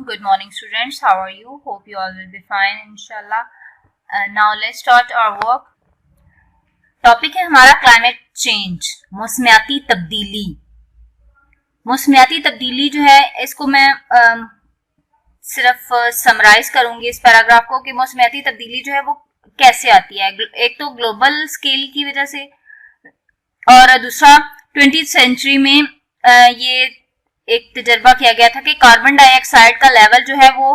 Good morning, students. How are you? Hope you all will be fine, inshallah. Now let's start our work. Topic है हमारा climate change, मौसमियाती तब्दीली। मौसमियाती तब्दीली जो है इसको मैं सिर्फ समराइज करूंगी इस पैराग्राफ को कि मौसमियाती तब्दीली जो है वो कैसे आती है। एक तो ग्लोबल स्केल की वजह से और दूसरा 20th सेंचुरी में ये एक तजर्बा किया गया था कि कार्बन डाइऑक्साइड का लेवल जो है वो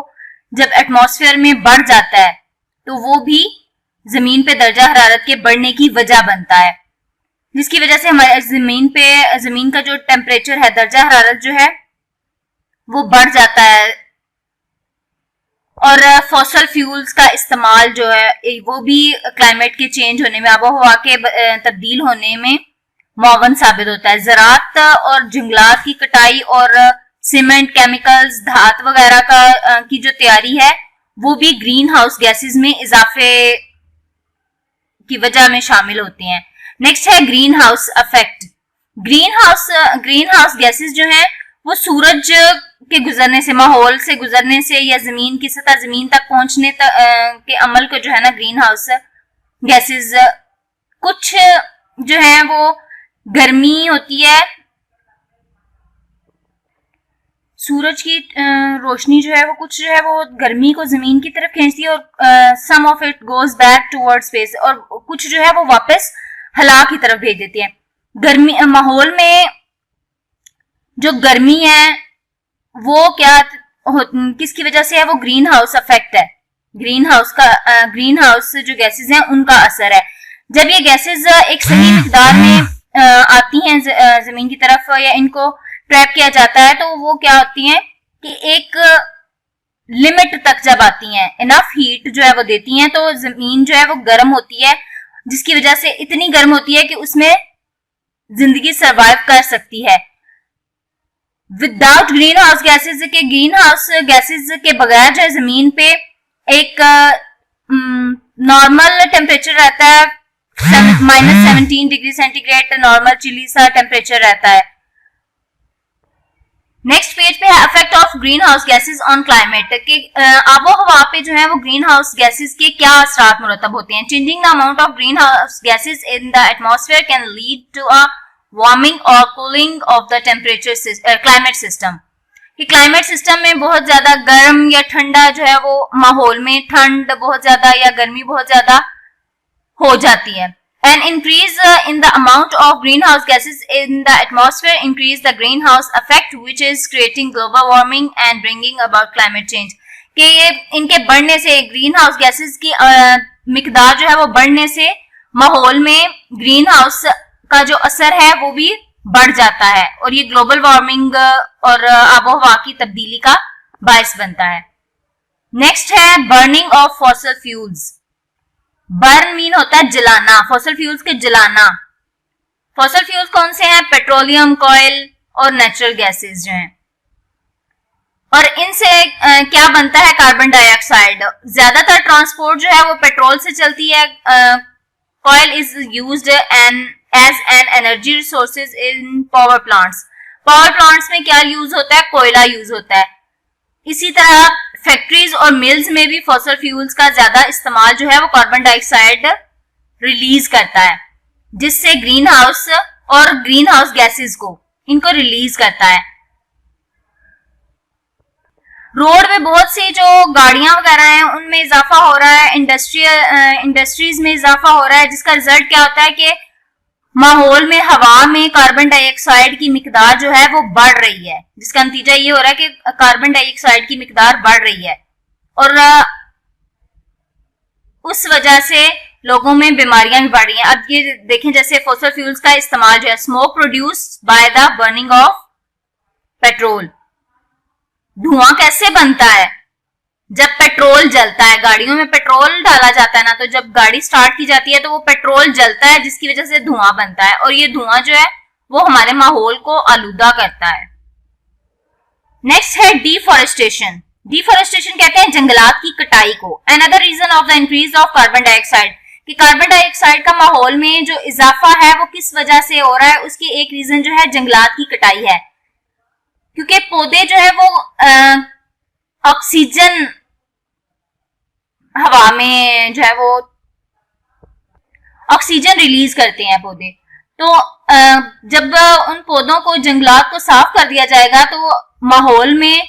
जब एटमॉस्फेयर में बढ़ जाता है तो वो भी जमीन पे दर्जा हरारत के बढ़ने की वजह बनता है, जिसकी वजह से हमारे जमीन का जो टेम्परेचर है, दर्जा हरारत जो है वो बढ़ जाता है। और फॉसल फ्यूल्स का इस्तेमाल जो है वो भी क्लाइमेट के चेंज होने में, आबोहवा के तब्दील होने में मुआवन साबित होता है। ज़राअत और जंगलात की कटाई और सीमेंट, केमिकल्स, धात वगैरह की जो तैयारी है वो भी ग्रीन हाउस गैसेस में इजाफे की वजह में शामिल होती हैं। नेक्स्ट है green house effect. Green house gases जो हैं वो सूरज के गुजरने से, माहौल से गुजरने से या जमीन की सतह, जमीन तक पहुंचने के अमल को जो है ना ग्रीन हाउस गैसेस, कुछ जो है वो गर्मी होती है, सूरज की रोशनी जो है वो कुछ जो है वो गर्मी को जमीन की तरफ खींचती है और some of it goes back towards space, और कुछ जो है वो वापस हला की तरफ भेज देती है। गर्मी, माहौल में जो गर्मी है वो किसकी वजह से है? वो ग्रीन हाउस इफेक्ट है। ग्रीन हाउस जो गैसेस हैं उनका असर है। जब ये गैसेस एक सही मिकदार में आती हैं जमीन की तरफ या इनको ट्रैप किया जाता है तो वो क्या होती हैं कि एक लिमिट तक जब आती हैं, इनफ हीट जो है वो देती हैं, तो जमीन जो है वो गर्म होती है, जिसकी वजह से इतनी गर्म होती है कि उसमें जिंदगी सरवाइव कर सकती है। विदाउट ग्रीन हाउस गैसेस के बगैर जो है जमीन पे एक नॉर्मल टेम्परेचर रहता है, -17 डिग्री सेंटीग्रेड नॉर्मल चिली सा टेम्परेचर रहता है। नेक्स्ट पेज पे है effect of greenhouse gases on climate, कि आबो हवा पे जो है वो ग्रीन हाउस गैसेस के क्या असरात मुरतब होते हैं। Changing the amount of greenhouse gases in the atmosphere can lead to a warming और cooling of the temperature climate system, कि क्लाइमेट सिस्टम में बहुत ज्यादा गर्म या ठंडा जो है वो, माहौल में ठंड बहुत ज्यादा या गर्मी बहुत ज्यादा हो जाती है। An increase in the amount of greenhouse gases in the atmosphere increase the greenhouse effect, which is creating global warming and bringing about climate change. कि ये इनके बढ़ने से, ग्रीन हाउस गैसेस की मिकदार जो है वो बढ़ने से माहौल में ग्रीन हाउस का जो असर है वो भी बढ़ जाता है और ये ग्लोबल वार्मिंग और आबोहवा की तब्दीली का बायस बनता है। नेक्स्ट है burning of fossil fuels. Burn mean होता है जलाना, फॉसल फ्यूल्स के जलाना। फॉसल फ्यूल्स कौन से हैं? पेट्रोलियम, ऑयल और नेचुरल गैसेस जो हैं। और इनसे क्या बनता है? Carbon dioxide. ज्यादातर ट्रांसपोर्ट जो है वो पेट्रोल से चलती है। Oil is used as an energy resources in power plants. Power plants में क्या यूज होता है? कोयला यूज होता है। इसी तरह फैक्ट्रीज और मिल्स में भी फॉसल फ्यूल्स का ज्यादा इस्तेमाल जो है वो कार्बन डाइऑक्साइड रिलीज करता है, जिससे ग्रीन हाउस गैसेस को इनको रिलीज करता है। रोड में बहुत सी जो गाड़ियां वगैरह हैं उनमें इजाफा हो रहा है, इंडस्ट्रीज में इजाफा हो रहा है, जिसका रिजल्ट क्या होता है कि माहौल में, हवा में कार्बन डाइऑक्साइड की मिकदार जो है वो बढ़ रही है, जिसका नतीजा ये हो रहा है कि कार्बन डाइऑक्साइड की मिकदार बढ़ रही है और उस वजह से लोगों में बीमारियां भी बढ़ रही हैं। अब ये देखें, जैसे फॉसल फ्यूल्स का इस्तेमाल जो है, smoke produce by the burning of petrol. धुआं कैसे बनता है? जब पेट्रोल जलता है, गाड़ियों में पेट्रोल डाला जाता है ना, तो जब गाड़ी स्टार्ट की जाती है तो वो पेट्रोल जलता है, जिसकी वजह से धुआं बनता है और ये धुआं जो है वो हमारे माहौल को आलूदा करता है। नेक्स्ट है डिफॉरेस्टेशन। डिफॉरेस्टेशन कहते हैं जंगलात की कटाई को। Another reason of the increase of carbon dioxide, कि कार्बन डाइऑक्साइड का माहौल में जो इजाफा है वो किस वजह से हो रहा है? उसकी एक रीजन जो है जंगलात की कटाई है, क्योंकि पौधे जो है वो ऑक्सीजन हवा में जो है वो ऑक्सीजन रिलीज करते हैं पौधे। तो जब उन पौधों को, जंगलात को साफ कर दिया जाएगा तो माहौल में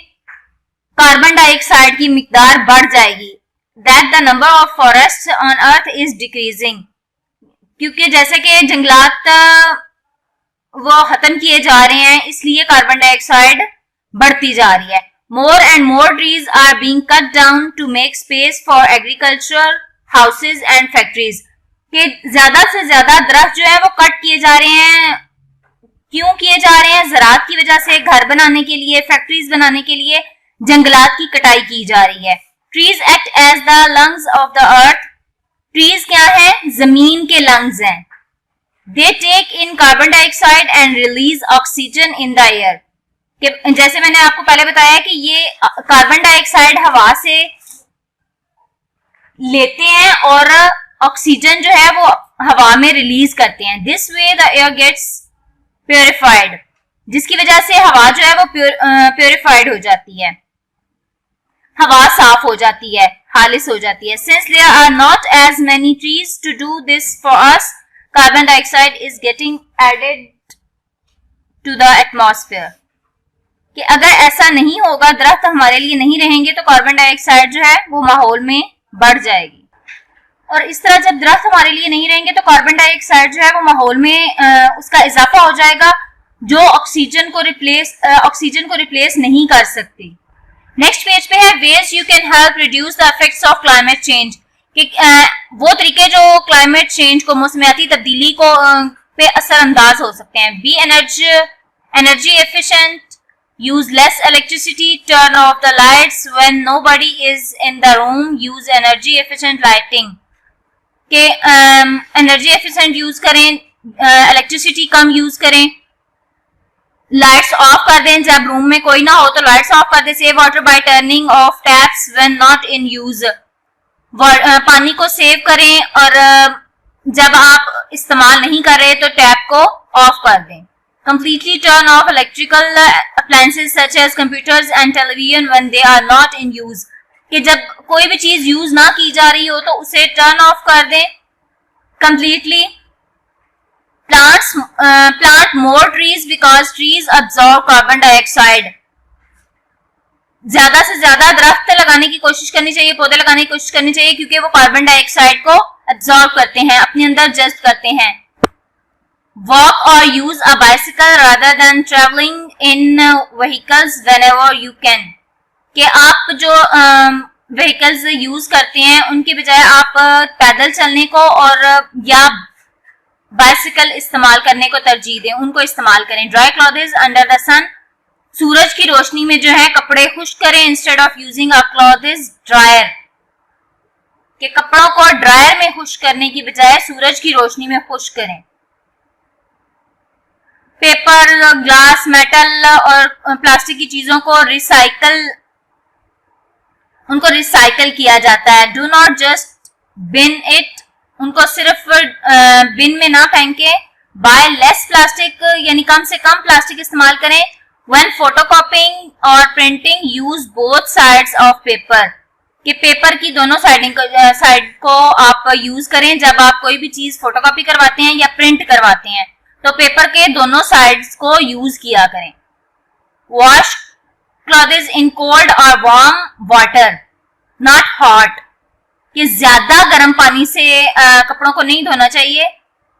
कार्बन डाइऑक्साइड की मिकदार बढ़ जाएगी। That the number of forest on earth is decreasing, क्योंकि जैसे कि जंगलात वो खत्म किए जा रहे हैं, इसलिए कार्बन डाइऑक्साइड बढ़ती जा रही है। More and more trees are being cut down to make space for agriculture, houses and factories. कि ज्यादा से ज्यादा दरख्त जो है वो कट किए जा रहे हैं। क्यों किए जा रहे हैं? ज़राअत की वजह से, घर बनाने के लिए, फैक्ट्रीज बनाने के लिए जंगलात की कटाई की जा रही है। Trees act as the lungs of the earth. Trees क्या है? जमीन के लंग्स हैं। They take in carbon dioxide and release oxygen in the air. कि जैसे मैंने आपको पहले बताया कि ये कार्बन डाइऑक्साइड हवा से लेते हैं और ऑक्सीजन जो है वो हवा में रिलीज करते हैं। This way the air gets purified, जिसकी वजह से हवा जो है वो प्योरिफाइड हो जाती है, हवा साफ हो जाती है, खालिस हो जाती है। Since there are not as many trees to do this for us, carbon dioxide is getting added to the atmosphere. कि अगर ऐसा नहीं होगा, दरख्त हमारे लिए नहीं रहेंगे, तो कार्बन डाइऑक्साइड जो है वो माहौल में बढ़ जाएगी। और इस तरह जब दरख्त हमारे लिए नहीं रहेंगे तो कार्बन डाइऑक्साइड जो है वो माहौल में उसका इजाफा हो जाएगा, जो ऑक्सीजन को रिप्लेस नहीं कर सकती। नेक्स्ट पेज पे है ways you can help reduce the effects of climate change. कि वो तरीके जो क्लाइमेट चेंज को, मौसमियाती तब्दीली को पे असरअंदाज हो सकते हैं। Be energy efficient, use less electricity, turn off the lights when nobody is in the room, use energy efficient lighting। के एनर्जी एफिशिएंट यूज करें, इलेक्ट्रिसिटी कम यूज करें, लाइट्स ऑफ कर दें जब रूम में कोई ना हो तो लाइट्स ऑफ कर दें। Save water bye turning of taps when not in use. पानी को सेव करें और जब आप इस्तेमाल नहीं कर रहे तो टैप को ऑफ कर दें। Completely turn off electrical appliances such as computers and television when they are not in use। कि जब कोई भी चीज यूज ना की जा रही हो तो उसे टर्न ऑफ कर दें completely। Plant more trees because trees absorb carbon dioxide। ज्यादा से ज्यादा दरख्त लगाने की कोशिश करनी चाहिए, पौधे लगाने की कोशिश करनी चाहिए, क्योंकि वो कार्बन डाइऑक्साइड को एब्जॉर्ब करते हैं, अपने अंदर जज्ब करते हैं। Walk or use a bicycle rather than traveling in vehicles whenever you can। कि आप जो व्हीकल्स यूज करते हैं उनके बजाय आप पैदल चलने को और या बाइसिकल इस्तेमाल करने को तरजीह दें, उनको इस्तेमाल करें। ड्राई क्लॉथेस अंडर द सन। सूरज की रोशनी में जो है कपड़े खुश्क करें instead of using a clothes dryer. कि कपड़ों को ड्रायर में खुश्क करने की बजाय सूरज की रोशनी में खुश्क करें। पेपर, ग्लास, मेटल और प्लास्टिक की चीजों को रिसाइकल किया जाता है। Do not just been it, उनको सिर्फ बिन में ना फेंके। बाय लेस प्लास्टिक, यानी कम से कम प्लास्टिक इस्तेमाल करें। व्हेन फोटोकॉपिंग और printing use both sides of paper. कि पेपर की दोनों साइड को आप यूज करें जब आप कोई भी चीज फोटोकॉपी करवाते हैं या प्रिंट करवाते हैं, तो पेपर के दोनों साइड्स को यूज किया करें। वॉश क्लॉथेस इन कोल्ड और वार्म वाटर नॉट हॉट। कि ज्यादा गर्म पानी से कपड़ों को नहीं धोना चाहिए,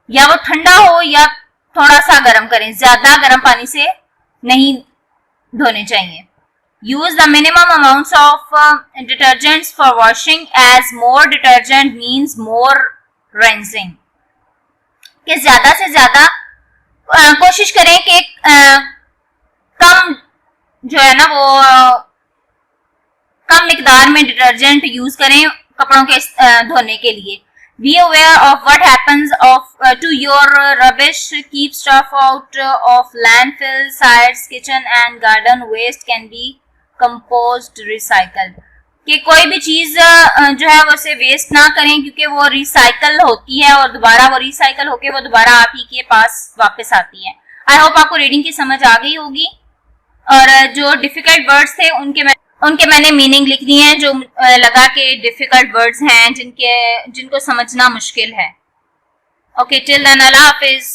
या वो ठंडा हो या थोड़ा सा गर्म करें, ज्यादा गर्म पानी से नहीं धोने चाहिए। Use the minimum amounts of detergents for washing as more detergent means more rinsing. कि ज्यादा से ज्यादा कोशिश करें कि कम जो है ना वो कम मिकदार में डिटर्जेंट यूज करें कपड़ों के धोने के लिए। Be aware of what happens to your rubbish, keep stuff out of landfill, sites, kitchen and garden waste can be composed recycled. कि कोई भी चीज जो है वो उसे वेस्ट ना करें, क्योंकि वो रिसाइकल होती है और दोबारा वो रिसाइकल होके वो दोबारा आप ही के पास वापस आती है। आई होप आपको रीडिंग की समझ आ गई होगी। और जो डिफिकल्ट वर्ड्स थे उनके मैं उनके मैंने मीनिंग लिख दिए हैं जो लगा के डिफिकल्ट वर्ड्स हैं जिनको समझना मुश्किल है. ओके, टिल देन, अल्लाह हाफिज.